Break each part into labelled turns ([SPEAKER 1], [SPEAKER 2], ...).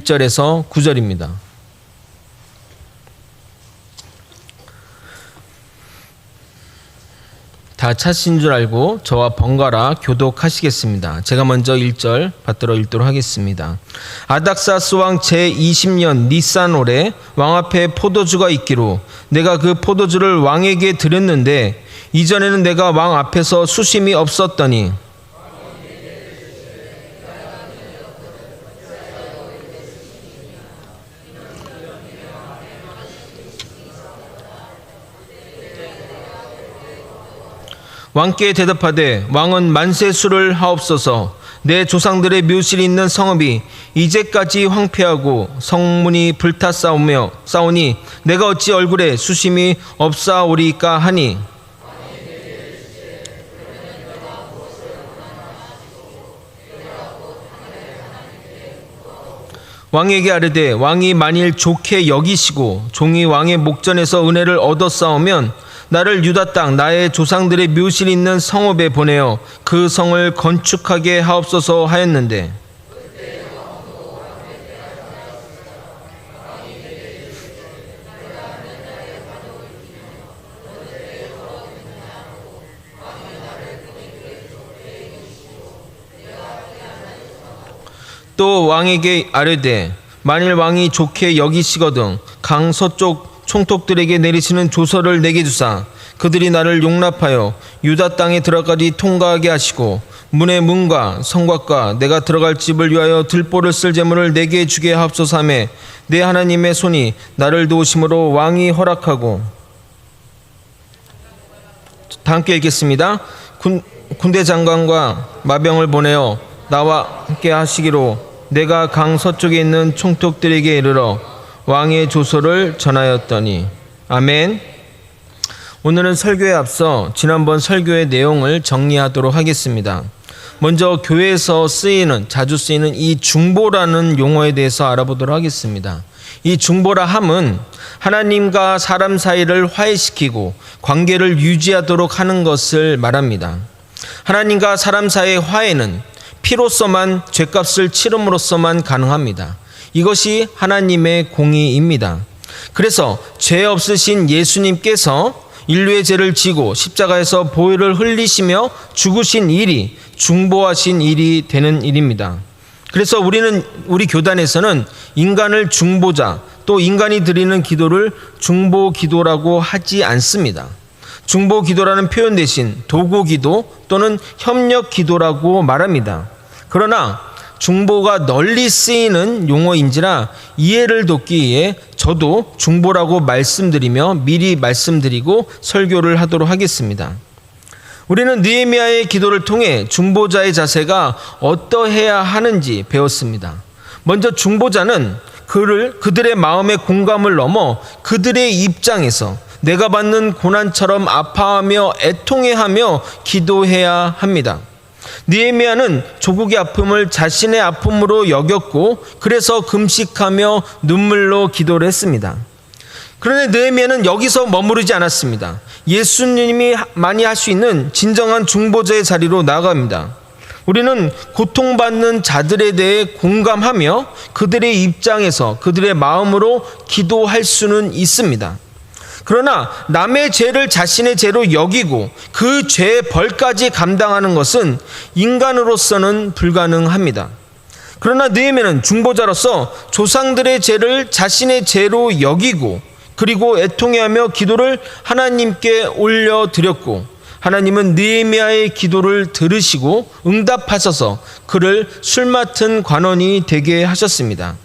[SPEAKER 1] 1절에서 9절입니다. 다 찾으신 줄 알고 저와 번갈아 교독하시겠습니다. 제가 먼저 1절 받들어 읽도록 하겠습니다. 아닥사스 왕 제20년 니산월에 왕 앞에 포도주가 있기로 내가 그 포도주를 왕에게 드렸는데 이전에는 내가 왕 앞에서 수심이 없었더니 왕께 대답하되 왕은 만세수를 하옵소서. 내 조상들의 묘실이 있는 성읍이 이제까지 황폐하고 성문이 불타싸우니 내가 어찌 얼굴에 수심이 없사오리까 하니 왕에게 아뢰되 왕이 만일 좋게 여기시고 종이 왕의 목전에서 은혜를 얻었사오면 나를 유다 땅 나의 조상들의 묘실이 있는 성읍에 보내어 그 성을 건축하게 하옵소서 하였는데 또 왕에게 아뢰되 만일 왕이 좋게 여기시거든 강 서쪽 총독들에게 내리시는 조서를 내게 주사 그들이 나를 용납하여 유다 땅에 들어가지 통과하게 하시고 문의 문과 성곽과 내가 들어갈 집을 위하여 들보를 쓸 제물을 내게 주게 하옵소서 하매 내 하나님의 손이 나를 도우심으로 왕이 허락하고 다 함께 읽겠습니다. 군대 장관과 마병을 보내어 나와 함께 하시기로 내가 강 서쪽에 있는 총독들에게 이르러 왕의 조서를 전하였더니 아멘. 오늘은 설교에 앞서 지난번 설교의 내용을 정리하도록 하겠습니다. 먼저 교회에서 자주 쓰이는 이 중보라는 용어에 대해서 알아보도록 하겠습니다. 이 중보라 함은 하나님과 사람 사이를 화해시키고 관계를 유지하도록 하는 것을 말합니다. 하나님과 사람 사이의 화해는 피로서만 죗값을 치름으로써만 가능합니다. 이것이 하나님의 공의입니다. 그래서 죄 없으신 예수님께서 인류의 죄를 지고 십자가에서 보혈을 흘리시며 죽으신 일이 중보하신 일이 되는 일입니다. 그래서 우리 교단에서는 인간을 중보자 또 인간이 드리는 기도를 중보 기도라고 하지 않습니다. 중보 기도라는 표현 대신 도구 기도 또는 협력 기도라고 말합니다. 그러나 중보가 널리 쓰이는 용어인지라 이해를 돕기 위해 저도 중보라고 말씀드리며 미리 말씀드리고 설교를 하도록 하겠습니다. 우리는 느헤미야의 기도를 통해 중보자의 자세가 어떠해야 하는지 배웠습니다. 먼저 중보자는 그들의 마음의 공감을 넘어 그들의 입장에서 내가 받는 고난처럼 아파하며 애통해하며 기도해야 합니다. 느헤미야는 조국의 아픔을 자신의 아픔으로 여겼고 그래서 금식하며 눈물로 기도를 했습니다. 그런데 느헤미야는 여기서 머무르지 않았습니다. 예수님이 많이 할 수 있는 진정한 중보자의 자리로 나아갑니다. 우리는 고통받는 자들에 대해 공감하며 그들의 입장에서 그들의 마음으로 기도할 수는 있습니다. 그러나 남의 죄를 자신의 죄로 여기고 그 죄의 벌까지 감당하는 것은 인간으로서는 불가능합니다. 그러나 느헤미야는 중보자로서 조상들의 죄를 자신의 죄로 여기고 그리고 애통해하며 기도를 하나님께 올려드렸고 하나님은 느헤미야의 기도를 들으시고 응답하셔서 그를 술 맡은 관원이 되게 하셨습니다.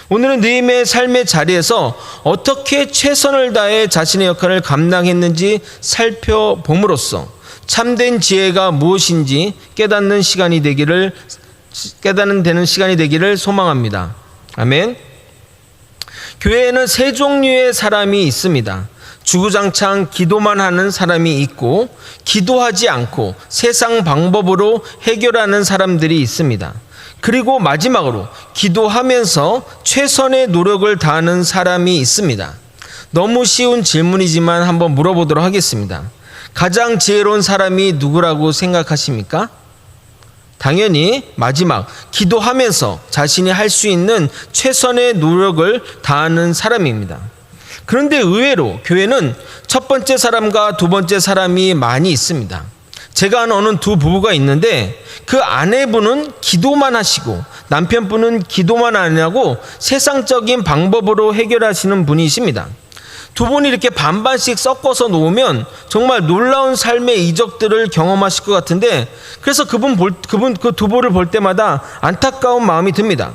[SPEAKER 1] 오늘은 느헤미야의 삶의 자리에서 어떻게 최선을 다해 자신의 역할을 감당했는지 살펴봄으로써 참된 지혜가 무엇인지 깨닫는 시간이 되기를 소망합니다. 아멘. 교회에는 세 종류의 사람이 있습니다. 주구장창 기도만 하는 사람이 있고 기도하지 않고 세상 방법으로 해결하는 사람들이 있습니다. 그리고 마지막으로 기도하면서 최선의 노력을 다하는 사람이 있습니다. 너무 쉬운 질문이지만 한번 물어보도록 하겠습니다. 가장 지혜로운 사람이 누구라고 생각하십니까? 당연히 마지막 기도하면서 자신이 할 수 있는 최선의 노력을 다하는 사람입니다. 그런데 의외로 교회는 첫 번째 사람과 두 번째 사람이 많이 있습니다. 제가 아는 두 부부가 있는데 그 아내분은 기도만 하시고 남편분은 기도만 안 하고 세상적인 방법으로 해결하시는 분이십니다. 두 분이 이렇게 반반씩 섞어서 놓으면 정말 놀라운 삶의 이적들을 경험하실 것 같은데, 그래서 그 두 분을 볼 때마다 안타까운 마음이 듭니다.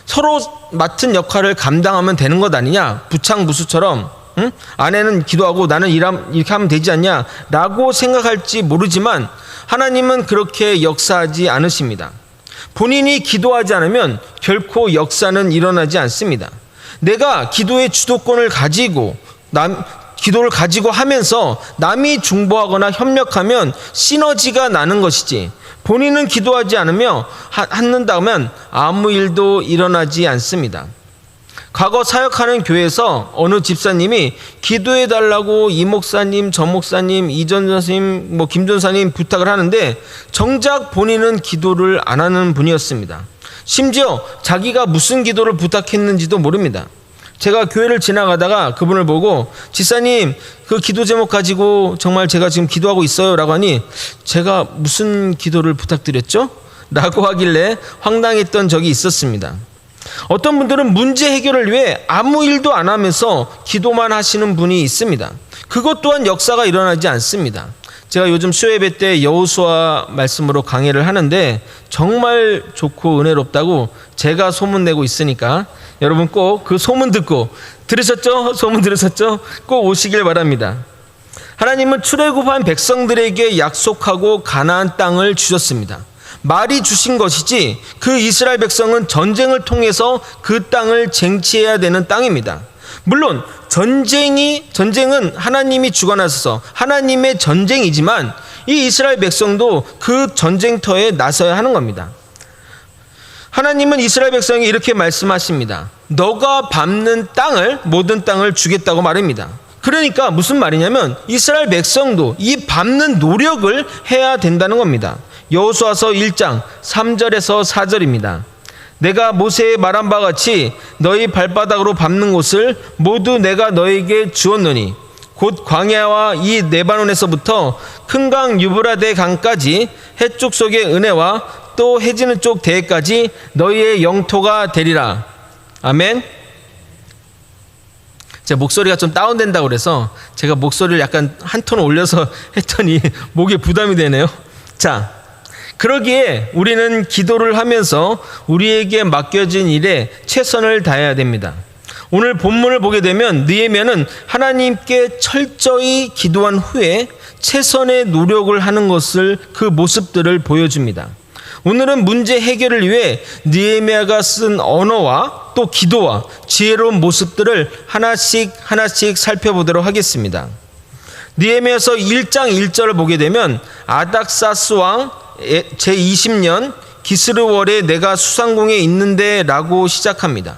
[SPEAKER 1] 서로 맡은 역할을 감당하면 되는 것 아니냐, 부창무수처럼 아내는 기도하고 나는 이렇게 하면 되지 않냐 라고 생각할지 모르지만 하나님은 그렇게 역사하지 않으십니다. 본인이 기도하지 않으면 결코 역사는 일어나지 않습니다. 내가 기도의 주도권을 가지고 기도를 가지고 하면서 남이 중보하거나 협력하면 시너지가 나는 것이지, 본인은 기도하지 않는다면 아무 일도 일어나지 않습니다. 과거 사역하는 교회에서 어느 집사님이 기도해 달라고 이 목사님, 저 목사님, 이 전사님, 김 전사님 부탁을 하는데 정작 본인은 기도를 안 하는 분이었습니다. 심지어 자기가 무슨 기도를 부탁했는지도 모릅니다. 제가 교회를 지나가다가 그분을 보고 집사님 그 기도 제목 가지고 정말 제가 지금 기도하고 있어요 라고 하니 제가 무슨 기도를 부탁드렸죠? 라고 하길래 황당했던 적이 있었습니다. 어떤 분들은 문제 해결을 위해 아무 일도 안 하면서 기도만 하시는 분이 있습니다. 그것 또한 역사가 일어나지 않습니다. 제가 요즘 수요예배 때 여호수아 말씀으로 강의를 하는데 정말 좋고 은혜롭다고 제가 소문내고 있으니까 여러분 꼭 그 소문 듣고, 들으셨죠? 소문 들으셨죠? 꼭 오시길 바랍니다. 하나님은 출애굽한 백성들에게 약속하고 가나안 땅을 주셨습니다. 말이 주신 것이지 그 이스라엘 백성은 전쟁을 통해서 그 땅을 쟁취해야 되는 땅입니다. 물론 전쟁은 하나님이 주관하셔서 하나님의 전쟁이지만 이 이스라엘 백성도 그 전쟁터에 나서야 하는 겁니다. 하나님은 이스라엘 백성에게 이렇게 말씀하십니다. 너가 밟는 땅을, 모든 땅을 주겠다고 말합니다. 그러니까 무슨 말이냐면 이스라엘 백성도 이 밟는 노력을 해야 된다는 겁니다. 여호수아서 1장 3절에서 4절입니다. 내가 모세에 말한 바 같이 너희 발바닥으로 밟는 곳을 모두 내가 너에게 주었노니 곧 광야와 이 레바논에서부터 큰 강 유브라데 강까지 해쪽 속의 은혜와 또 해지는 쪽 대해까지 너희의 영토가 되리라. 아멘. 제 목소리가 좀 다운된다고 그래서 제가 목소리를 약간 한 톤 올려서 했더니 목에 부담이 되네요. 자, 그러기에 우리는 기도를 하면서 우리에게 맡겨진 일에 최선을 다해야 됩니다. 오늘 본문을 보게 되면 느헤미야는 하나님께 철저히 기도한 후에 최선의 노력을 하는 것을, 그 모습들을 보여줍니다. 오늘은 문제 해결을 위해 느헤미야가 쓴 언어와 또 기도와 지혜로운 모습들을 하나씩 살펴보도록 하겠습니다. 느헤미야서 1장 1절을 보게 되면 아닥사스 왕 제20년 기스르월에 내가 수상궁에 있는데 라고 시작합니다.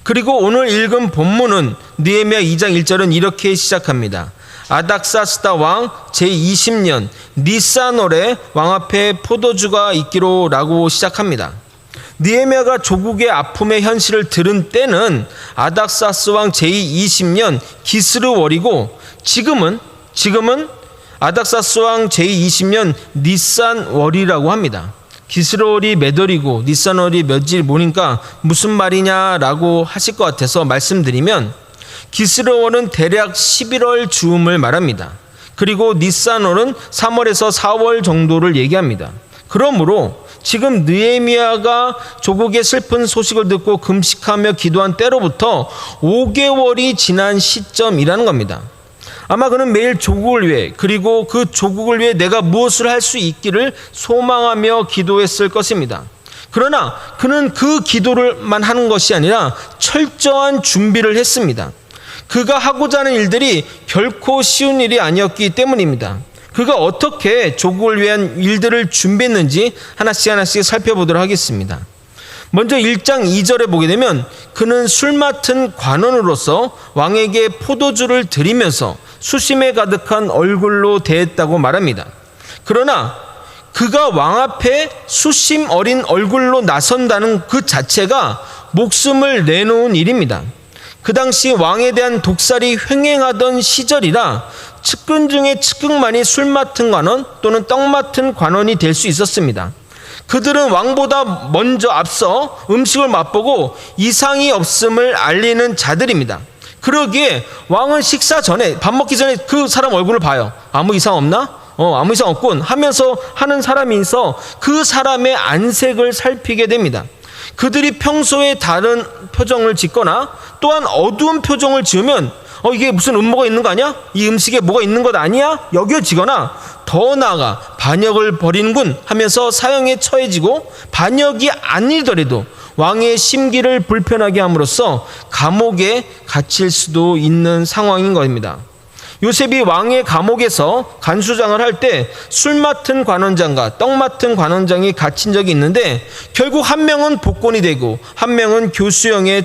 [SPEAKER 1] 그리고 오늘 읽은 본문은 느헤미야 2장 1절은 이렇게 시작합니다. 아닥사스다 왕 제20년 니산월에 왕 앞에 포도주가 있기로 라고 시작합니다. 느헤미야가 조국의 아픔의 현실을 들은 때는 아닥사스 왕 제20년 기스르월이고 지금은 아닥사스 왕 제20년 니산월이라고 합니다. 기스르월이 몇 월이고 니산월이 몇일 모니까 무슨 말이냐라고 하실 것 같아서 말씀드리면, 기스르월은 대략 11월 즈음을 말합니다. 그리고 니산월은 3월에서 4월 정도를 얘기합니다. 그러므로 지금 느헤미야가 조국의 슬픈 소식을 듣고 금식하며 기도한 때로부터 5개월이 지난 시점이라는 겁니다. 아마 그는 매일 조국을 위해, 그리고 그 조국을 위해 내가 무엇을 할 수 있기를 소망하며 기도했을 것입니다. 그러나 그는 그 기도를만 하는 것이 아니라 철저한 준비를 했습니다. 그가 하고자 하는 일들이 결코 쉬운 일이 아니었기 때문입니다. 그가 어떻게 조국을 위한 일들을 준비했는지 하나씩 살펴보도록 하겠습니다. 먼저 1장 2절에 보게 되면 그는 술 맡은 관원으로서 왕에게 포도주를 드리면서 수심에 가득한 얼굴로 대했다고 말합니다. 그러나 그가 왕 앞에 수심 어린 얼굴로 나선다는 그 자체가 목숨을 내놓은 일입니다. 그 당시 왕에 대한 독살이 횡행하던 시절이라 측근 중에 측근만이 술 맡은 관원 또는 떡 맡은 관원이 될 수 있었습니다. 그들은 왕보다 먼저 앞서 음식을 맛보고 이상이 없음을 알리는 자들입니다. 그러기에 왕은 식사 전에, 밥 먹기 전에 그 사람 얼굴을 봐요. 아무 이상 없나? 아무 이상 없군 하면서 하는 사람이 있어 그 사람의 안색을 살피게 됩니다. 그들이 평소에 다른 표정을 짓거나 또한 어두운 표정을 지으면 이게 무슨 음모가 있는 거 아니야? 이 음식에 뭐가 있는 것 아니야? 여겨지거나 더 나아가 반역을 벌이는군 하면서 사형에 처해지고 반역이 아니더라도 왕의 심기를 불편하게 함으로써 감옥에 갇힐 수도 있는 상황인 겁니다. 요셉이 왕의 감옥에서 간수장을 할 때 술 맡은 관원장과 떡 맡은 관원장이 갇힌 적이 있는데 결국 한 명은 복권이 되고 한 명은 교수형에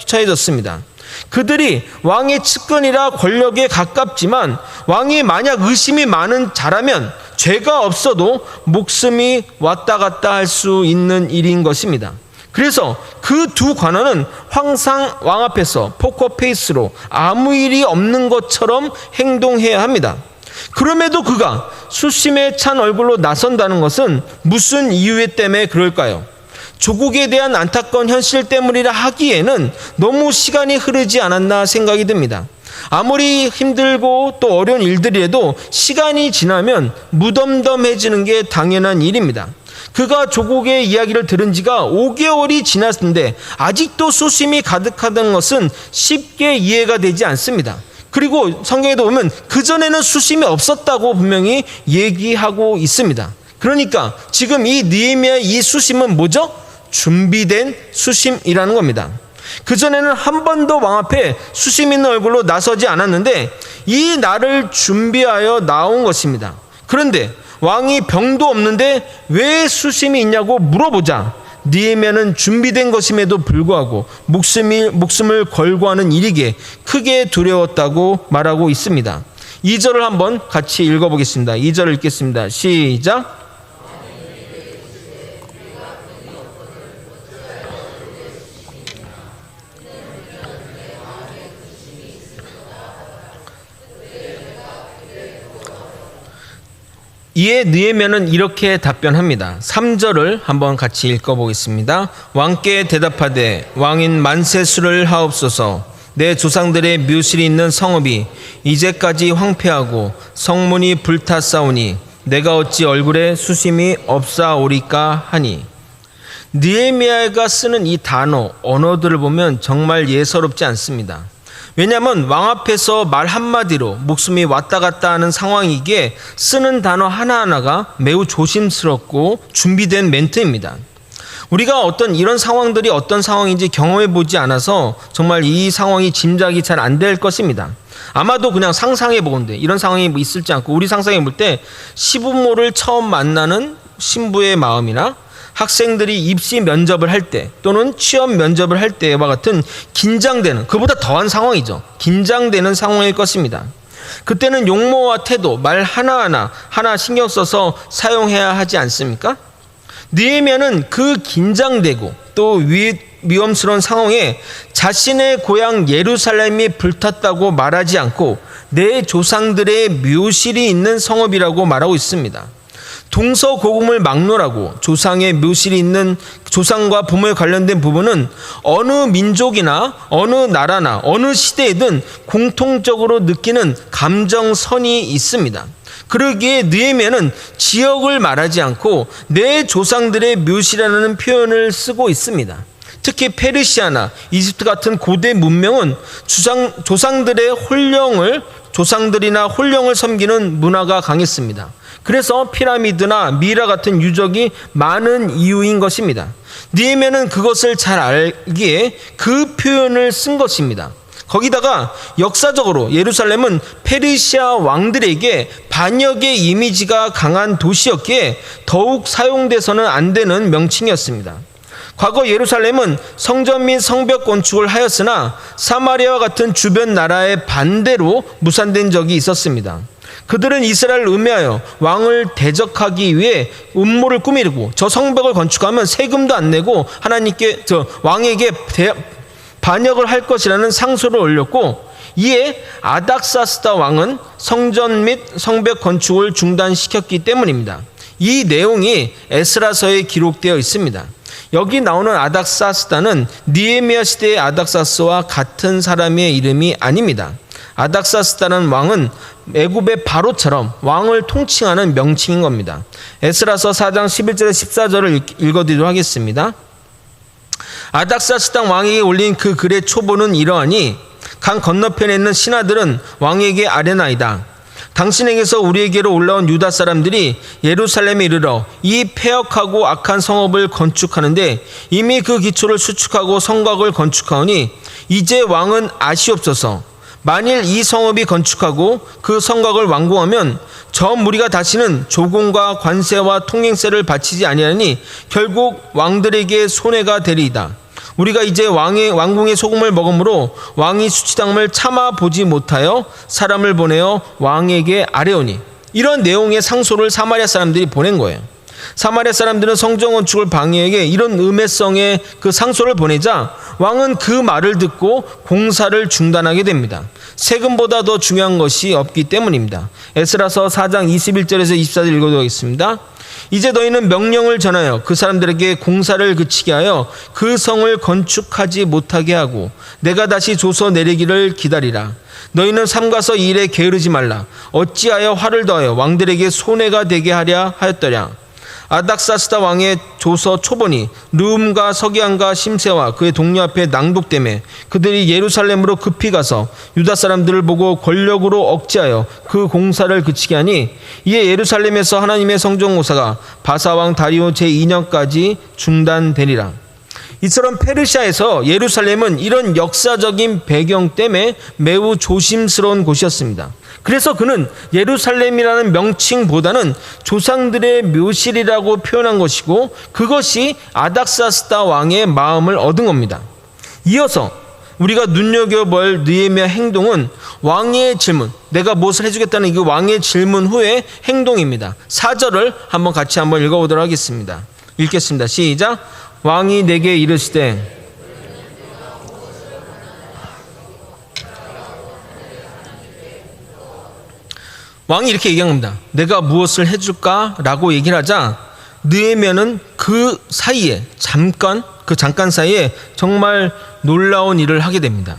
[SPEAKER 1] 처해졌습니다. 그들이 왕의 측근이라 권력에 가깝지만 왕이 만약 의심이 많은 자라면 죄가 없어도 목숨이 왔다 갔다 할 수 있는 일인 것입니다. 그래서 그 두 관원은 항상 왕 앞에서 포커페이스로 아무 일이 없는 것처럼 행동해야 합니다. 그럼에도 그가 수심에 찬 얼굴로 나선다는 것은 무슨 이유 때문에 그럴까요? 조국에 대한 안타까운 현실 때문이라 하기에는 너무 시간이 흐르지 않았나 생각이 듭니다. 아무리 힘들고 또 어려운 일들이라도 시간이 지나면 무덤덤해지는 게 당연한 일입니다. 그가 조국의 이야기를 들은 지가 5개월이 지났는데 아직도 수심이 가득하다는 것은 쉽게 이해가 되지 않습니다. 그리고 성경에도 보면 그전에는 수심이 없었다고 분명히 얘기하고 있습니다. 그러니까 지금 이 느헤미야의 이 수심은 뭐죠? 준비된 수심이라는 겁니다. 그전에는 한 번도 왕 앞에 수심 있는 얼굴로 나서지 않았는데 이 날을 준비하여 나온 것입니다. 그런데 왕이 병도 없는데 왜 수심이 있냐고 물어보자 느헤미야는 준비된 것임에도 불구하고 목숨을 걸고 하는 일이기에 크게 두려웠다고 말하고 있습니다. 2절을 한번 같이 읽어보겠습니다. 2절 읽겠습니다. 시작. 이에 느헤미야는 이렇게 답변합니다. 3절을 한번 같이 읽어보겠습니다. 왕께 대답하되 왕인 만세수를 하옵소서. 내 조상들의 묘실이 있는 성읍이 이제까지 황폐하고 성문이 불탔사오니 내가 어찌 얼굴에 수심이 없사오리까 하니. 느헤미야가 쓰는 이 단어, 언어들을 보면 정말 예사롭지 않습니다. 왜냐하면 왕 앞에서 말 한마디로 목숨이 왔다 갔다 하는 상황이기에 쓰는 단어 하나하나가 매우 조심스럽고 준비된 멘트입니다. 우리가 이런 상황들이 어떤 상황인지 경험해 보지 않아서 정말 이 상황이 짐작이 잘 안 될 것입니다. 아마도 그냥 상상해 보건대 이런 상황이 있을지 않고 우리 상상해 볼 때 시부모를 처음 만나는 신부의 마음이나 학생들이 입시 면접을 할 때 또는 취업 면접을 할 때와 같은 긴장되는, 그보다 더한 상황이죠. 긴장되는 상황일 것입니다. 그때는 용모와 태도, 말 하나 신경 써서 사용해야 하지 않습니까? 느헤미야는 그 긴장되고 또 위험스러운 상황에 자신의 고향 예루살렘이 불탔다고 말하지 않고 내 조상들의 묘실이 있는 성읍이라고 말하고 있습니다. 동서고금을 막론하고 조상의 묘실이 있는 조상과 부모에 관련된 부분은 어느 민족이나 어느 나라나 어느 시대에든 공통적으로 느끼는 감정선이 있습니다. 그러기에 느헤미야는 지역을 말하지 않고 내 조상들의 묘실이라는 표현을 쓰고 있습니다. 특히 페르시아나 이집트 같은 고대 문명은 조상들이나 홀령을 섬기는 문화가 강했습니다. 그래서 피라미드나 미라 같은 유적이 많은 이유인 것입니다. 느헤미야는 그것을 잘 알기에 그 표현을 쓴 것입니다. 거기다가 역사적으로 예루살렘은 페르시아 왕들에게 반역의 이미지가 강한 도시였기에 더욱 사용돼서는 안 되는 명칭이었습니다. 과거 예루살렘은 성전 및 성벽 건축을 하였으나 사마리아와 같은 주변 나라의 반대로 무산된 적이 있었습니다. 그들은 이스라엘을 음해하여 왕을 대적하기 위해 음모를 꾸미고 저 성벽을 건축하면 세금도 안 내고 하나님께 왕에게 반역을 할 것이라는 상소를 올렸고, 이에 아닥사스다 왕은 성전 및 성벽 건축을 중단시켰기 때문입니다. 이 내용이 에스라서에 기록되어 있습니다. 여기 나오는 아닥사스다는 느헤미야 시대의 아닥사스와 같은 사람의 이름이 아닙니다. 아닥사스다는 왕은 애굽의 바로처럼 왕을 통칭하는 명칭인 겁니다. 에스라서 4장 11절에 14절을 읽어드리도록 하겠습니다. 아닥사스다 왕에게 올린 그 글의 초본은 이러하니 강 건너편에 있는 신하들은 왕에게 아뢰나이다. 당신에게서 우리에게로 올라온 유다 사람들이 예루살렘에 이르러 이 폐역하고 악한 성읍을 건축하는데 이미 그 기초를 수축하고 성곽을 건축하오니 이제 왕은 아시옵소서. 만일 이 성읍이 건축하고 그 성곽을 완공하면 저 무리가 다시는 조공과 관세와 통행세를 바치지 아니하니 결국 왕들에게 손해가 되리이다. 우리가 이제 왕궁의 소금을 먹음으로 왕이 수치당함을 참아 보지 못하여 사람을 보내어 왕에게 아뢰오니, 이런 내용의 상소를 사마리아 사람들이 보낸 거예요. 사마리아 사람들은 성전 건축을 방해에게 이런 음해성의 그 상소를 보내자 왕은 그 말을 듣고 공사를 중단하게 됩니다. 세금보다 더 중요한 것이 없기 때문입니다. 에스라서 4장 21절에서 24절 읽어드리겠습니다. 이제 너희는 명령을 전하여 그 사람들에게 공사를 그치게 하여 그 성을 건축하지 못하게 하고 내가 다시 조서 내리기를 기다리라. 너희는 삼가서 이 일에 게으르지 말라. 어찌하여 화를 더하여 왕들에게 손해가 되게 하랴 하였더랴. 아닥사스다 왕의 조서 초본이 르움과 서기안과 심세와 그의 동료 앞에 낭독되매 그들이 예루살렘으로 급히 가서 유다 사람들을 보고 권력으로 억제하여 그 공사를 그치게 하니, 이에 예루살렘에서 하나님의 성전 공사가 바사왕 다리오 제2년까지 중단되리라. 이처럼 페르시아에서 예루살렘은 이런 역사적인 배경 때문에 매우 조심스러운 곳이었습니다. 그래서 그는 예루살렘이라는 명칭보다는 조상들의 묘실이라고 표현한 것이고, 그것이 아닥사스다 왕의 마음을 얻은 겁니다. 이어서 우리가 눈여겨볼 느헤미야 행동은 왕의 질문, 내가 무엇을 해주겠다는 이 왕의 질문 후의 행동입니다. 4절을 한번 같이 한번 읽어보도록 하겠습니다. 읽겠습니다. 시작. 왕이 내게 이르시되 왕이 이렇게 얘기한 겁니다. 내가 무엇을 해줄까? 라고 얘기를 하자 느헤미야는 그 사이에 잠깐 사이에 정말 놀라운 일을 하게 됩니다.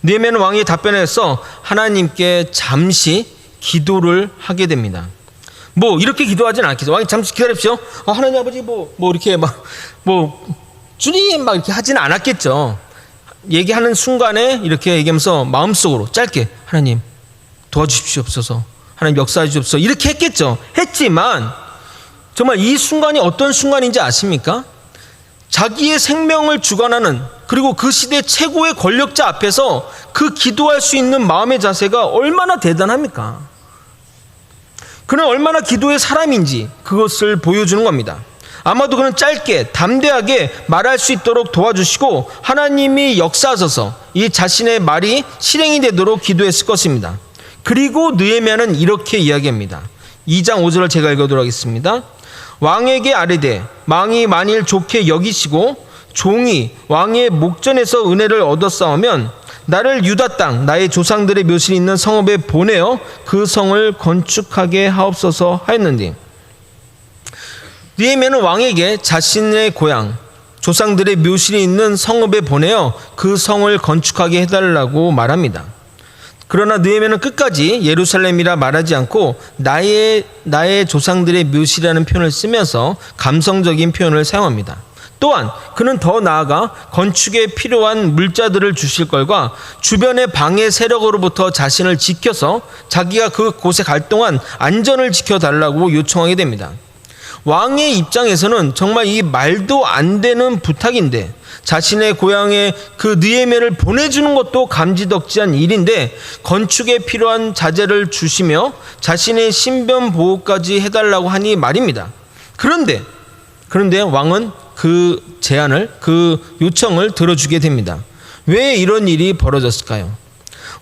[SPEAKER 1] 느헤미야는 왕이 답변해서 하나님께 잠시 기도를 하게 됩니다. 뭐 이렇게 기도하진 않겠죠. 왕이 잠시 기다립시오. 하나님 아버지 이렇게 주님 이렇게 하지는 않았겠죠. 얘기하는 순간에 이렇게 얘기하면서 마음속으로 짧게 하나님 도와주십시옵소서, 하나님 역사해 주옵소서 이렇게 했겠죠. 했지만 정말 이 순간이 어떤 순간인지 아십니까? 자기의 생명을 주관하는, 그리고 그 시대 최고의 권력자 앞에서 그 기도할 수 있는 마음의 자세가 얼마나 대단합니까? 그는 얼마나 기도의 사람인지 그것을 보여주는 겁니다. 아마도 그는 짧게 담대하게 말할 수 있도록 도와주시고 하나님이 역사하셔서 이 자신의 말이 실행이 되도록 기도했을 것입니다. 그리고 느헤미야는 이렇게 이야기합니다. 2장 5절을 제가 읽어드리도록 하겠습니다. 왕에게 아뢰되 왕이 만일 좋게 여기시고 종이 왕의 목전에서 은혜를 얻었사오면 나를 유다 땅 나의 조상들의 묘실이 있는 성읍에 보내어 그 성을 건축하게 하옵소서 하였는데, 느헤미야는 왕에게 자신의 고향 조상들의 묘실이 있는 성읍에 보내어 그 성을 건축하게 해달라고 말합니다. 그러나 느헤미야는 끝까지 예루살렘이라 말하지 않고 나의 조상들의 묘실이라는 표현을 쓰면서 감성적인 표현을 사용합니다. 또한 그는 더 나아가 건축에 필요한 물자들을 주실 걸과 주변의 방해 세력으로부터 자신을 지켜서 자기가 그곳에 갈 동안 안전을 지켜달라고 요청하게 됩니다. 왕의 입장에서는 정말 이 말도 안 되는 부탁인데, 자신의 고향에 그 느헤미야를 보내주는 것도 감지덕지한 일인데 건축에 필요한 자재를 주시며 자신의 신변 보호까지 해달라고 하니 말입니다. 그런데 왕은 그 제안을, 그 요청을 들어주게 됩니다. 왜 이런 일이 벌어졌을까요?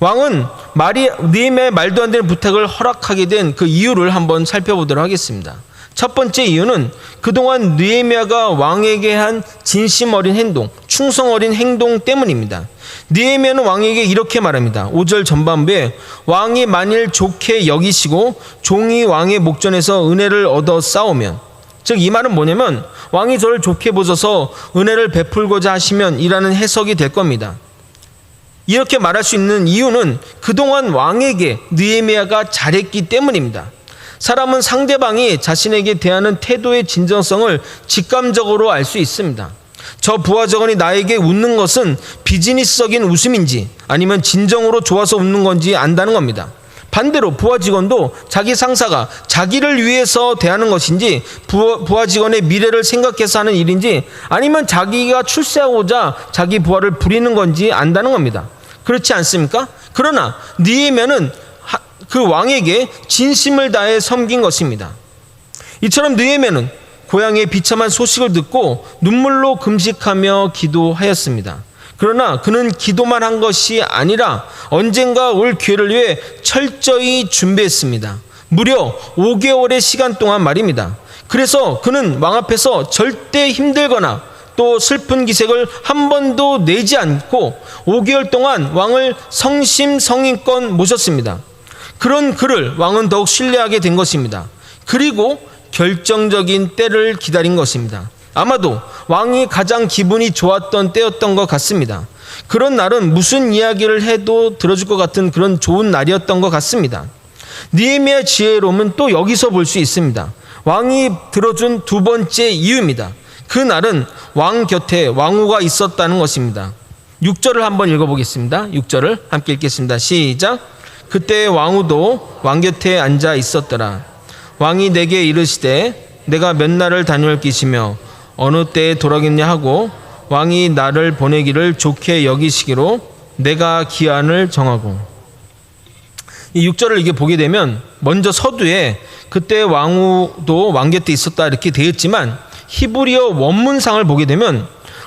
[SPEAKER 1] 왕은 느헤미야의 말도 안 되는 부탁을 허락하게 된 그 이유를 한번 살펴보도록 하겠습니다. 첫 번째 이유는 그동안 느헤미야가 왕에게 한 진심 어린 행동, 충성 어린 행동 때문입니다. 느헤미야는 왕에게 이렇게 말합니다. 5절 전반부에 왕이 만일 좋게 여기시고 종이 왕의 목전에서 은혜를 얻어 싸우면, 즉 이 말은 뭐냐면 왕이 저를 좋게 보셔서 은혜를 베풀고자 하시면 이라는 해석이 될 겁니다. 이렇게 말할 수 있는 이유는 그동안 왕에게 느헤미야가 잘했기 때문입니다. 사람은 상대방이 자신에게 대하는 태도의 진정성을 직감적으로 알 수 있습니다. 저 부하 직원이 나에게 웃는 것은 비즈니스적인 웃음인지 아니면 진정으로 좋아서 웃는 건지 안다는 겁니다. 반대로 부하 직원도 자기 상사가 자기를 위해서 대하는 것인지 부하 직원의 미래를 생각해서 하는 일인지 아니면 자기가 출세하고자 자기 부하를 부리는 건지 안다는 겁니다. 그렇지 않습니까? 그러나 느헤미야는 그 왕에게 진심을 다해 섬긴 것입니다. 이처럼 느헤미야는 고향의 비참한 소식을 듣고 눈물로 금식하며 기도하였습니다. 그러나 그는 기도만 한 것이 아니라 언젠가 올 기회를 위해 철저히 준비했습니다. 무려 5개월의 시간 동안 말입니다. 그래서 그는 왕 앞에서 절대 힘들거나 또 슬픈 기색을 한 번도 내지 않고 5개월 동안 왕을 성심성의껏 모셨습니다. 그런 그를 왕은 더욱 신뢰하게 된 것입니다. 그리고 결정적인 때를 기다린 것입니다. 아마도 왕이 가장 기분이 좋았던 때였던 것 같습니다. 그런 날은 무슨 이야기를 해도 들어줄 것 같은 그런 좋은 날이었던 것 같습니다. 느헤미야의 지혜로움은 또 여기서 볼 수 있습니다. 왕이 들어준 두 번째 이유입니다. 그 날은 왕 곁에 왕후가 있었다는 것입니다. 6절을 한번 읽어보겠습니다. 6절을 함께 읽겠습니다. 시작. 그때 왕후도 왕 곁에 앉아 있었더라. 왕이 내게 이르시되 내가 몇 날을 다녀올 것이며 어느 때에 돌아오겠냐 하고 왕이 나를 보내기를 좋게 여기시기로 내가 기한을 정하고. 이 6절을 이게 보게 되면 먼저 서두에 그때 왕후도 왕 곁에 있었다 이렇게 되어 있지만 히브리어 원문상을 보게 되면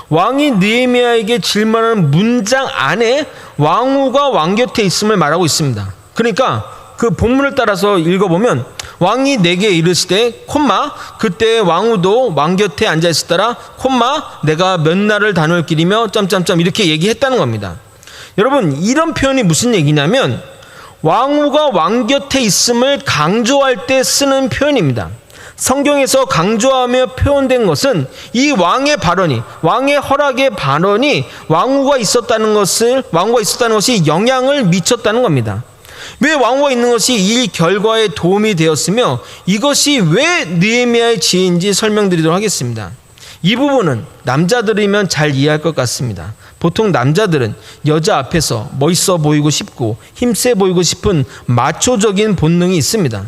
[SPEAKER 1] 왕이 느헤미야에게 질문하는 문장 안에 왕후가 왕 곁에 있음을 말하고 있습니다. 그러니까 그 본문을 따라서 읽어보면 왕이 내게 이르시되 콤마 그때 왕후도 왕 곁에 앉아 있었더라 콤마 내가 몇 날을 다녀올 길이며 점점점 이렇게 얘기했다는 겁니다. 여러분 이런 표현이 무슨 얘기냐면 왕후가 왕 곁에 있음을 강조할 때 쓰는 표현입니다. 성경에서 강조하며 표현된 것은 이 왕의 발언이 왕의 허락의 발언이 왕후가 있었다는 것이 영향을 미쳤다는 겁니다. 왜 왕후가 있는 것이 일 결과에 도움이 되었으며 이것이 왜 느헤미야의 지혜인지 설명드리도록 하겠습니다. 이 부분은 남자들이면 잘 이해할 것 같습니다. 보통 남자들은 여자 앞에서 멋있어 보이고 싶고 힘세 보이고 싶은 마초적인 본능이 있습니다.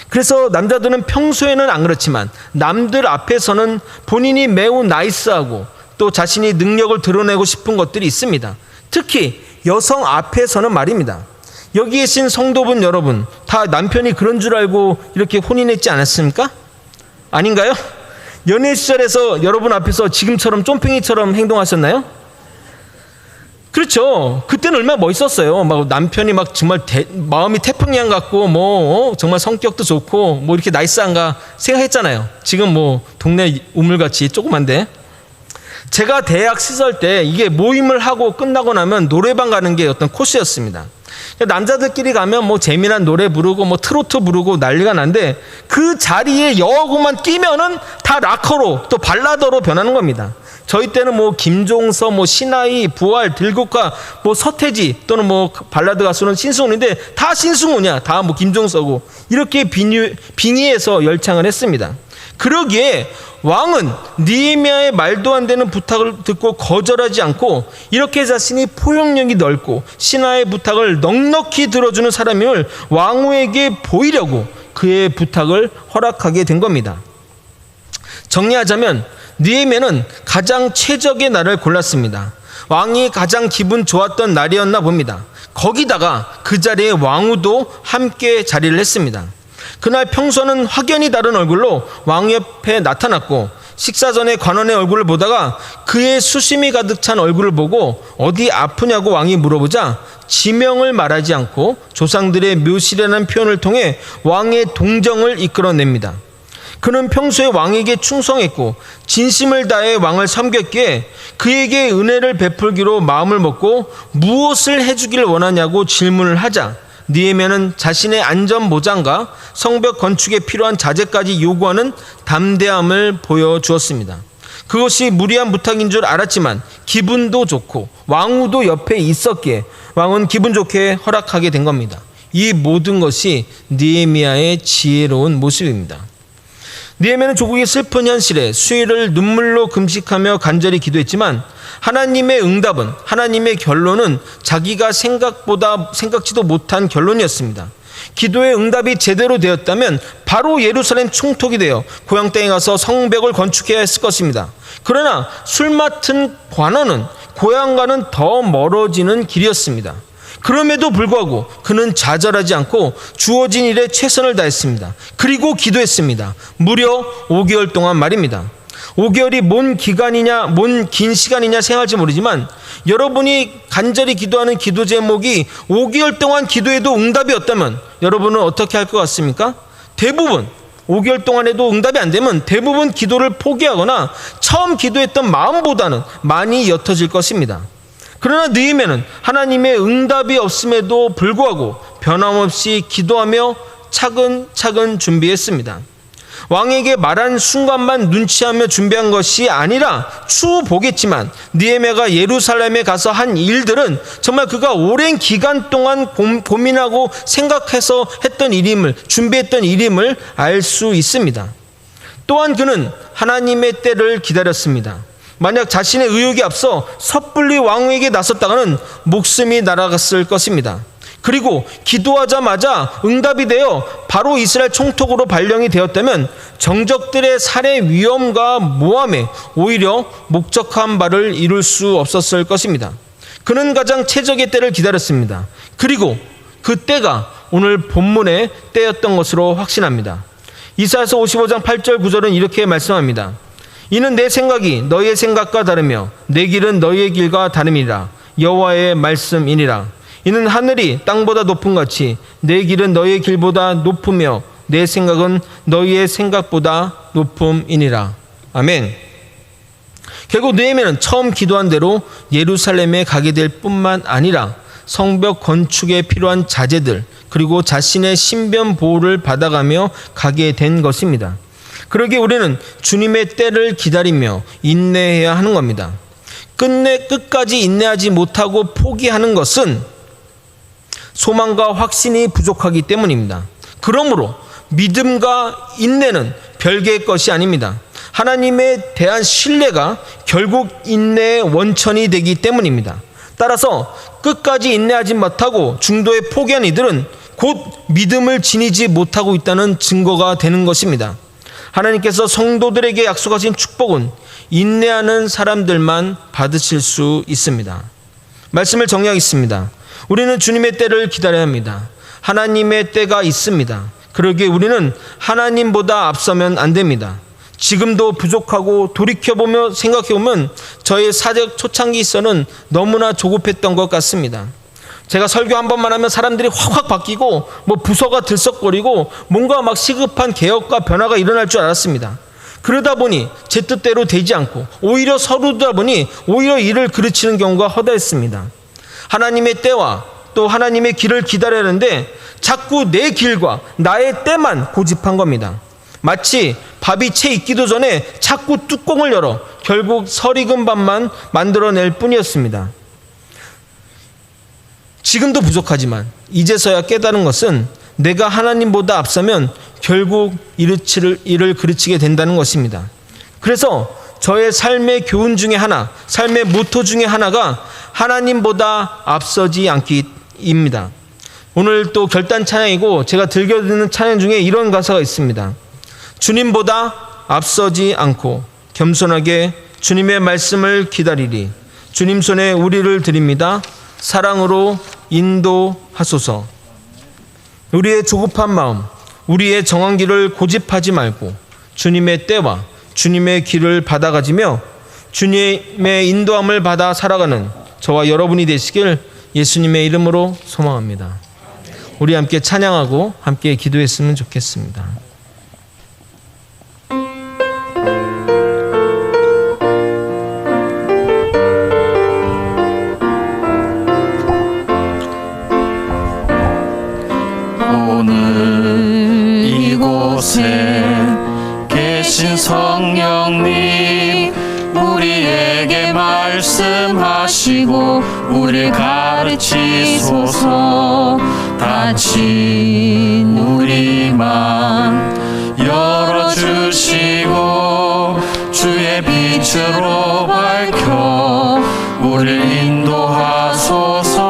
[SPEAKER 1] 그래서 남자들은 평소에는 안 그렇지만 남들 앞에서는 본인이 매우 나이스하고 또 자신이 능력을 드러내고 싶은 것들이 있습니다. 특히 여성 앞에서는 말입니다. 여기 계신 성도분 여러분 다 남편이 그런 줄 알고 이렇게 혼인했지 않았습니까? 아닌가요? 연애 시절에서 여러분 앞에서 지금처럼 쫌팽이처럼 행동하셨나요? 그렇죠. 그때는 얼마나 멋있었어요. 막 남편이 막 정말 마음이 태평양 같고 정말 성격도 좋고 이렇게 나이스한가 생각했잖아요. 지금 동네 우물같이 조그만데. 제가 대학 시절 때 이게 모임을 하고 끝나고 나면 노래방 가는 게 어떤 코스였습니다. 남자들끼리 가면 재미난 노래 부르고 트로트 부르고 난리가 난데 그 자리에 여고만 끼면은 다 락커로 또 발라더로 변하는 겁니다. 저희 때는 김종서, 신하이, 부활, 들국화, 서태지 또는 발라드 가수는 신승훈인데 다 신승훈이야. 다 김종서고 이렇게 빙의해서 열창을 했습니다. 그러기에 왕은 느헤미야의 말도 안 되는 부탁을 듣고 거절하지 않고 이렇게 자신이 포용력이 넓고 신하의 부탁을 넉넉히 들어주는 사람임을 왕후에게 보이려고 그의 부탁을 허락하게 된 겁니다. 정리하자면 느헤미야는 가장 최적의 날을 골랐습니다. 왕이 가장 기분 좋았던 날이었나 봅니다. 거기다가 그 자리에 왕후도 함께 자리를 했습니다. 그날 평소는 확연히 다른 얼굴로 왕 옆에 나타났고 식사 전에 관원의 얼굴을 보다가 그의 수심이 가득 찬 얼굴을 보고 어디 아프냐고 왕이 물어보자 지명을 말하지 않고 조상들의 묘실이라는 표현을 통해 왕의 동정을 이끌어냅니다. 그는 평소에 왕에게 충성했고 진심을 다해 왕을 섬겼기에 그에게 은혜를 베풀기로 마음을 먹고 무엇을 해주길 원하냐고 질문을 하자 느헤미야는 자신의 안전 보장과 성벽 건축에 필요한 자재까지 요구하는 담대함을 보여주었습니다. 그것이 무리한 부탁인 줄 알았지만 기분도 좋고 왕후도 옆에 있었기에 왕은 기분 좋게 허락하게 된 겁니다. 이 모든 것이 느헤미야의 지혜로운 모습입니다. 느헤미야는 조국의 슬픈 현실에 수일을 눈물로 금식하며 간절히 기도했지만 하나님의 응답은, 하나님의 결론은 자기가 생각지도 못한 결론이었습니다. 기도의 응답이 제대로 되었다면 바로 예루살렘 총독이 되어 고향 땅에 가서 성벽을 건축해야 했을 것입니다. 그러나 술 맡은 관원은 고향과는 더 멀어지는 길이었습니다. 그럼에도 불구하고 그는 좌절하지 않고 주어진 일에 최선을 다했습니다. 그리고 기도했습니다. 무려 5개월 동안 말입니다. 5개월이 뭔 긴 시간이냐 생각할지 모르지만 여러분이 간절히 기도하는 기도 제목이 5개월 동안 기도해도 응답이 없다면 여러분은 어떻게 할 것 같습니까? 대부분 5개월 동안 해도 응답이 안 되면 대부분 기도를 포기하거나 처음 기도했던 마음보다는 많이 옅어질 것입니다. 그러나 느헤미야는 하나님의 응답이 없음에도 불구하고 변함없이 기도하며 차근차근 준비했습니다. 왕에게 말한 순간만 눈치하며 준비한 것이 아니라 추후 보겠지만 느헤미야가 예루살렘에 가서 한 일들은 정말 그가 오랜 기간 동안 고민하고 생각해서 했던 일임을, 준비했던 일임을 알 수 있습니다. 또한 그는 하나님의 때를 기다렸습니다. 만약 자신의 의욕이 앞서 섣불리 왕에게 나섰다가는 목숨이 날아갔을 것입니다. 그리고 기도하자마자 응답이 되어 바로 이스라엘 총독으로 발령이 되었다면 정적들의 살해 위험과 모함에 오히려 목적한 바를 이룰 수 없었을 것입니다. 그는 가장 최적의 때를 기다렸습니다. 그리고 그 때가 오늘 본문의 때였던 것으로 확신합니다. 이사야서 55장 8절 9절은 이렇게 말씀합니다. 이는 내 생각이 너희의 생각과 다르며 내 길은 너희의 길과 다름이라. 여호와의 말씀이니라. 이는 하늘이 땅보다 높음 같이 내 길은 너희의 길보다 높으며 내 생각은 너희의 생각보다 높음이니라. 아멘. 결국 느헤미야는 처음 기도한 대로 예루살렘에 가게 될 뿐만 아니라 성벽 건축에 필요한 자재들 그리고 자신의 신변 보호를 받아가며 가게 된 것입니다. 그러기에 우리는 주님의 때를 기다리며 인내해야 하는 겁니다. 끝까지 인내하지 못하고 포기하는 것은 소망과 확신이 부족하기 때문입니다. 그러므로 믿음과 인내는 별개의 것이 아닙니다. 하나님에 대한 신뢰가 결국 인내의 원천이 되기 때문입니다. 따라서 끝까지 인내하지 못하고 중도에 포기한 이들은 곧 믿음을 지니지 못하고 있다는 증거가 되는 것입니다. 하나님께서 성도들에게 약속하신 축복은 인내하는 사람들만 받으실 수 있습니다. 말씀을 정리하겠습니다. 우리는 주님의 때를 기다려야 합니다. 하나님의 때가 있습니다. 그러기에 우리는 하나님보다 앞서면 안 됩니다. 지금도 부족하고 돌이켜보며 생각해보면 저의 사역 초창기에서는 너무나 조급했던 것 같습니다. 제가 설교 한 번만 하면 사람들이 확 바뀌고 부서가 들썩거리고 뭔가 막 시급한 개혁과 변화가 일어날 줄 알았습니다. 그러다 보니 제 뜻대로 되지 않고 오히려 서두르다 보니 오히려 일을 그르치는 경우가 허다했습니다. 하나님의 때와 또 하나님의 길을 기다려야 하는데 자꾸 내 길과 나의 때만 고집한 겁니다. 마치 밥이 채 익기도 전에 자꾸 뚜껑을 열어 결국 설익은 밥만 만들어낼 뿐이었습니다. 지금도 부족하지만 이제서야 깨달은 것은 내가 하나님보다 앞서면 결국 일을 그르치게 된다는 것입니다. 그래서 저의 삶의 교훈 중에 하나, 삶의 모토 중에 하나가 하나님보다 앞서지 않기입니다. 오늘 또 결단 찬양이고 제가 즐겨 듣는 찬양 중에 이런 가사가 있습니다. 주님보다 앞서지 않고 겸손하게 주님의 말씀을 기다리리. 주님 손에 우리를 드립니다. 사랑으로 인도하소서. 우리의 조급한 마음, 우리의 정한 길을 고집하지 말고 주님의 때와 주님의 길을 받아 가지며 주님의 인도함을 받아 살아가는 저와 여러분이 되시길 예수님의 이름으로 소망합니다. 우리 함께 찬양하고 함께 기도했으면 좋겠습니다.
[SPEAKER 2] 오늘 이곳에 계신 성령님, 우리에게 말씀하시고 우리 가르치소서. 닫힌 우리 맘 열어주시고 주의 빛으로 밝혀 우리를 인도하소서.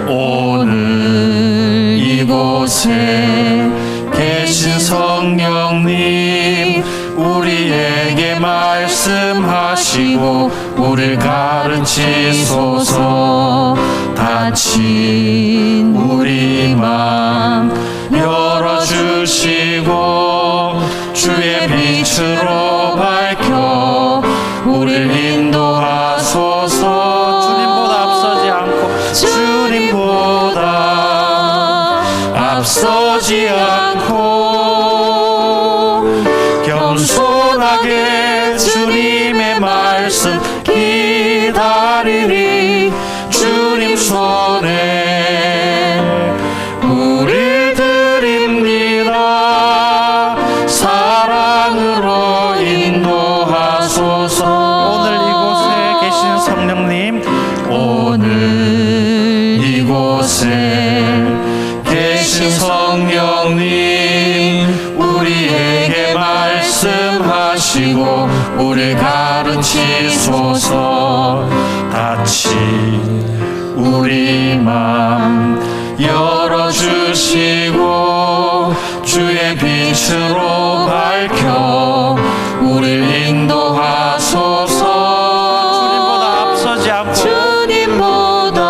[SPEAKER 2] 오늘 이곳에 계신 성령님, 우리에게 말씀하시고 우리를 가르치소서. 닫힌 우리 맘 열어주시고 주의 빛으로 밝혀 우리를 인도하소서. 주님보다 앞서지 않고, 주님보다 앞서지 않고 겸손하게 주님의 말씀 기다리리. 주님 손에 우리 드립니다. 사랑으로 인도하소서. 오늘 이곳에 계신 성령님, 오늘 이곳에 계신 성령님, 우리에게 말씀하시고 우리 가르치소서. 닫힌 우리 맘 열어주시고 주의 빛으로 밝혀 우리를 인도하소서. 주님보다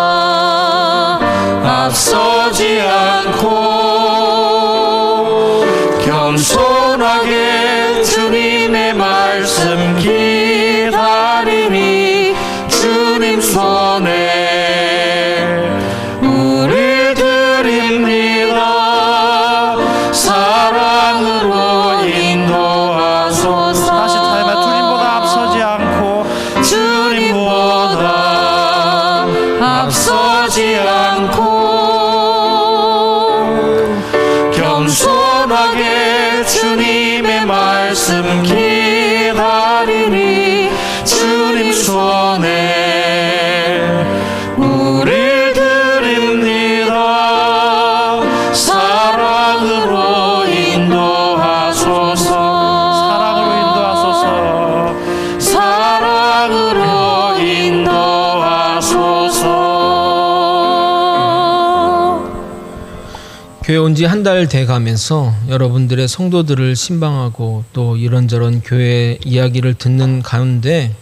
[SPEAKER 2] 앞서지 않고 겸손하게 주님의 말씀 기다리니. 주님 손에 우리 드립니다. 사랑으로 인도하소서. 다시 타이머. 주님보다 앞서지 않고, 주님보다 앞서지 않고 겸손하게 주님의 말씀 기다리니. 주님 손에 우릴 드립니다. 사랑으로 인도하소서. 사랑으로 인도하소서. 사랑으로 인도하소서.
[SPEAKER 1] 교회 온 지 한 달 돼 가면서 여러분들의 성도들을 신방하고 또 이런저런 교회 이야기를 듣는 가운데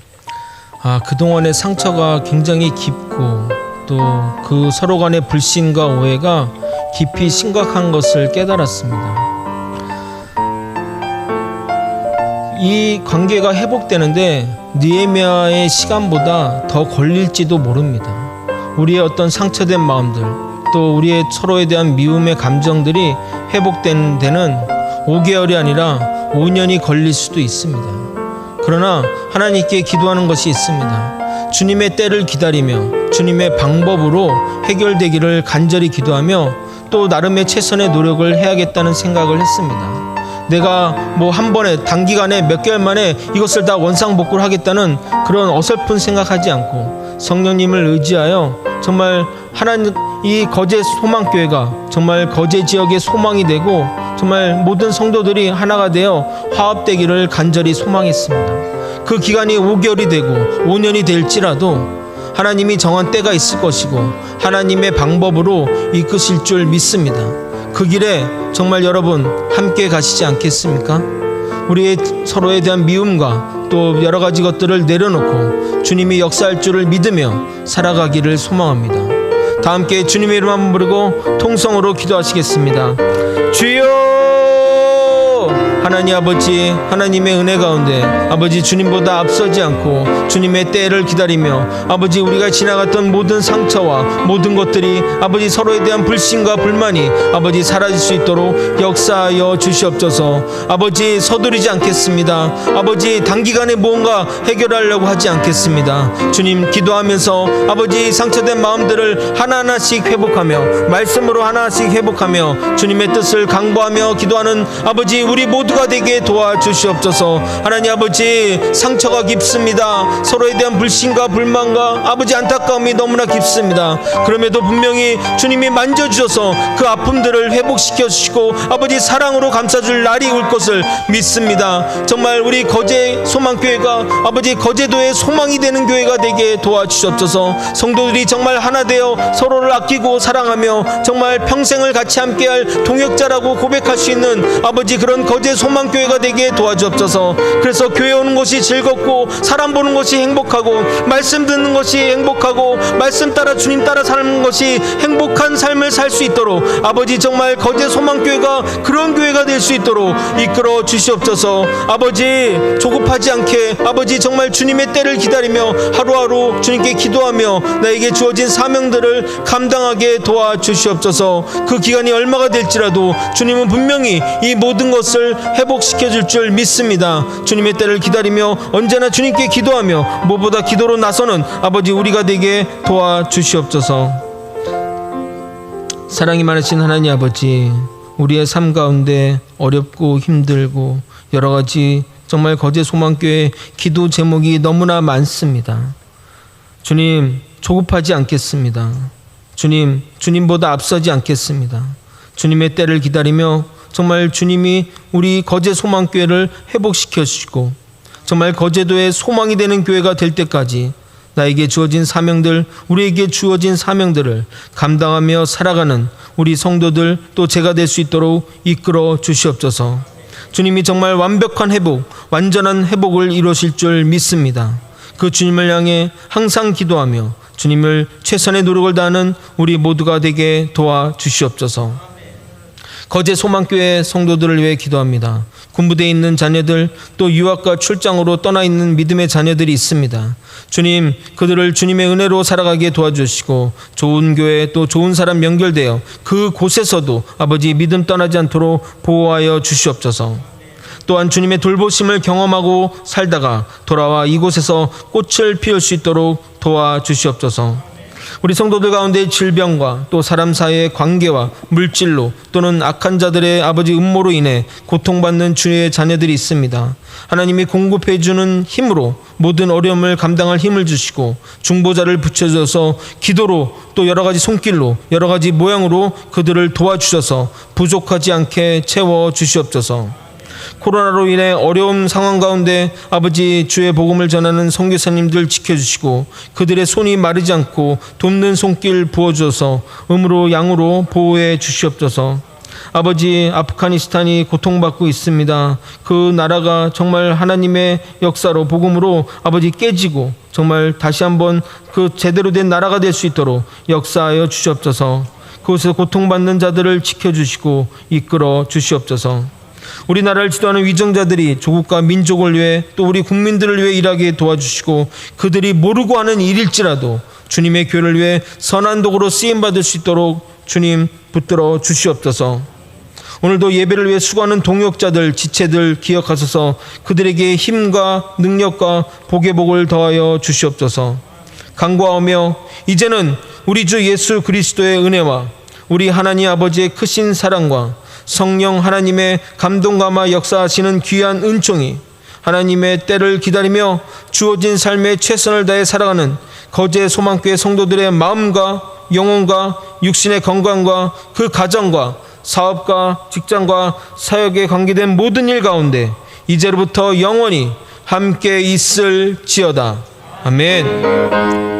[SPEAKER 1] 그동안의 상처가 굉장히 깊고 또 그 서로 간의 불신과 오해가 깊이 심각한 것을 깨달았습니다. 이 관계가 회복되는데 느헤미야의 시간보다 더 걸릴지도 모릅니다. 우리의 어떤 상처된 마음들, 또 우리의 서로에 대한 미움의 감정들이 회복되는 데는 5개월이 아니라 5년이 걸릴 수도 있습니다. 그러나 하나님께 기도하는 것이 있습니다. 주님의 때를 기다리며 주님의 방법으로 해결되기를 간절히 기도하며 또 나름의 최선의 노력을 해야겠다는 생각을 했습니다. 내가 한 번에 단기간에 몇 개월 만에 이것을 다 원상복구를 하겠다는 그런 어설픈 생각하지 않고 성령님을 의지하여 정말 하나님, 이 거제 소망교회가 정말 거제 지역의 소망이 되고 정말 모든 성도들이 하나가 되어 화합되기를 간절히 소망했습니다. 그 기간이 5개월이 되고 5년이 될지라도 하나님이 정한 때가 있을 것이고 하나님의 방법으로 이끄실 줄 믿습니다. 그 길에 정말 여러분 함께 가시지 않겠습니까? 우리의 서로에 대한 미움과 또 여러 가지 것들을 내려놓고 주님이 역사할 줄을 믿으며 살아가기를 소망합니다. 다 함께 주님의 이름 한번 부르고 통성으로 기도하시겠습니다. 주여 그래도 하나님 아버지, 하나님의 은혜 가운데 아버지 주님보다 앞서지 않고 주님의 때를 기다리며 아버지 우리가 지나갔던 모든 상처와 모든 것들이 아버지 서로에 대한 불신과 불만이 아버지 사라질 수 있도록 역사하여 주시옵소서. 아버지 서두르지 않겠습니다. 아버지 단기간에 무언가 해결하려고 하지 않겠습니다. 주님 기도하면서 아버지 상처된 마음들을 하나하나씩 회복하며 말씀으로 하나씩 회복하며 주님의 뜻을 강구하며 기도하는 아버지 우리 모두가 되게 도와주시옵소서. 하나님 아버지 상처가 깊습니다. 서로에 대한 불신과 불만과 아버지 안타까움이 너무나 깊습니다. 그럼에도 분명히 주님이 만져주셔서 그 아픔들을 회복시켜 주시고 아버지 사랑으로 감싸줄 날이 올 것을 믿습니다. 정말 우리 거제 소망교회가 아버지 거제도의 소망이 되는 교회가 되게 도와주시옵소서. 성도들이 정말 하나 되어 서로를 아끼고 사랑하며 정말 평생을 같이 함께할 동역자라고 고백할 수 있는 아버지 그런 거제 소망교회가 되게 도와주옵소서. 그래서 교회 오는 것이 즐겁고 사람 보는 것이 행복하고 말씀 듣는 것이 행복하고 말씀 따라 주님 따라 사는 것이 행복한 삶을 살 수 있도록 아버지 정말 거제 소망교회가 그런 교회가 될 수 있도록 이끌어 주시옵소서. 아버지 조급하지 않게 아버지 정말 주님의 때를 기다리며 하루하루 주님께 기도하며 나에게 주어진 사명들을 감당하게 도와주시옵소서. 그 기간이 얼마가 될지라도 주님은 분명히 이 모든 것을 회복시켜 줄 줄 믿습니다. 주님의 때를 기다리며 언제나 주님께 기도하며 무엇보다 기도로 나서는 아버지 우리가 되게 도와주시옵소서. 사랑이 많으신 하나님 아버지, 우리의 삶 가운데 어렵고 힘들고 여러 가지 정말 거제 소망교회 기도 제목이 너무나 많습니다. 주님 조급하지 않겠습니다. 주님, 주님보다 앞서지 않겠습니다. 주님의 때를 기다리며 정말 주님이 우리 거제 소망교회를 회복시켜 주시고 정말 거제도의 소망이 되는 교회가 될 때까지 나에게 주어진 사명들, 우리에게 주어진 사명들을 감당하며 살아가는 우리 성도들 또 제가 될 수 있도록 이끌어 주시옵소서. 주님이 정말 완벽한 회복, 완전한 회복을 이루실 줄 믿습니다. 그 주님을 향해 항상 기도하며 주님을 최선의 노력을 다하는 우리 모두가 되게 도와주시옵소서. 거제 소망교회 성도들을 위해 기도합니다. 군부대에 있는 자녀들 또 유학과 출장으로 떠나 있는 믿음의 자녀들이 있습니다. 주님, 그들을 주님의 은혜로 살아가게 도와주시고 좋은 교회 또 좋은 사람 연결되어 그 곳에서도 아버지 믿음 떠나지 않도록 보호하여 주시옵소서. 또한 주님의 돌보심을 경험하고 살다가 돌아와 이곳에서 꽃을 피울 수 있도록 도와주시옵소서. 우리 성도들 가운데 질병과 또 사람 사이의 관계와 물질로 또는 악한 자들의 아버지 음모로 인해 고통받는 주의 자녀들이 있습니다. 하나님이 공급해 주는 힘으로 모든 어려움을 감당할 힘을 주시고 중보자를 붙여줘서 기도로 또 여러 가지 손길로 여러 가지 모양으로 그들을 도와주셔서 부족하지 않게 채워 주시옵소서. 코로나로 인해 어려운 상황 가운데 아버지 주의 복음을 전하는 선교사님들 지켜주시고 그들의 손이 마르지 않고 돕는 손길 부어주셔서 음으로 양으로 보호해 주시옵소서. 아버지 아프가니스탄이 고통받고 있습니다. 그 나라가 정말 하나님의 역사로 복음으로 아버지 깨지고 정말 다시 한번 그 제대로 된 나라가 될 수 있도록 역사하여 주시옵소서. 그곳에서 고통받는 자들을 지켜주시고 이끌어 주시옵소서. 우리나라를 지도하는 위정자들이 조국과 민족을 위해 또 우리 국민들을 위해 일하게 도와주시고 그들이 모르고 하는 일일지라도 주님의 교회를 위해 선한 도구로 쓰임받을 수 있도록 주님 붙들어 주시옵소서. 오늘도 예배를 위해 수고하는 동역자들, 지체들 기억하소서. 그들에게 힘과 능력과 복의 복을 더하여 주시옵소서. 간구하오며 이제는 우리 주 예수 그리스도의 은혜와 우리 하나님 아버지의 크신 사랑과 성령 하나님의 감동감화 역사하시는 귀한 은총이 하나님의 때를 기다리며 주어진 삶에 최선을 다해 살아가는 거제 소망교회 성도들의 마음과 영혼과 육신의 건강과 그 가정과 사업과 직장과 사역에 관계된 모든 일 가운데 이제로부터 영원히 함께 있을지어다. 아멘.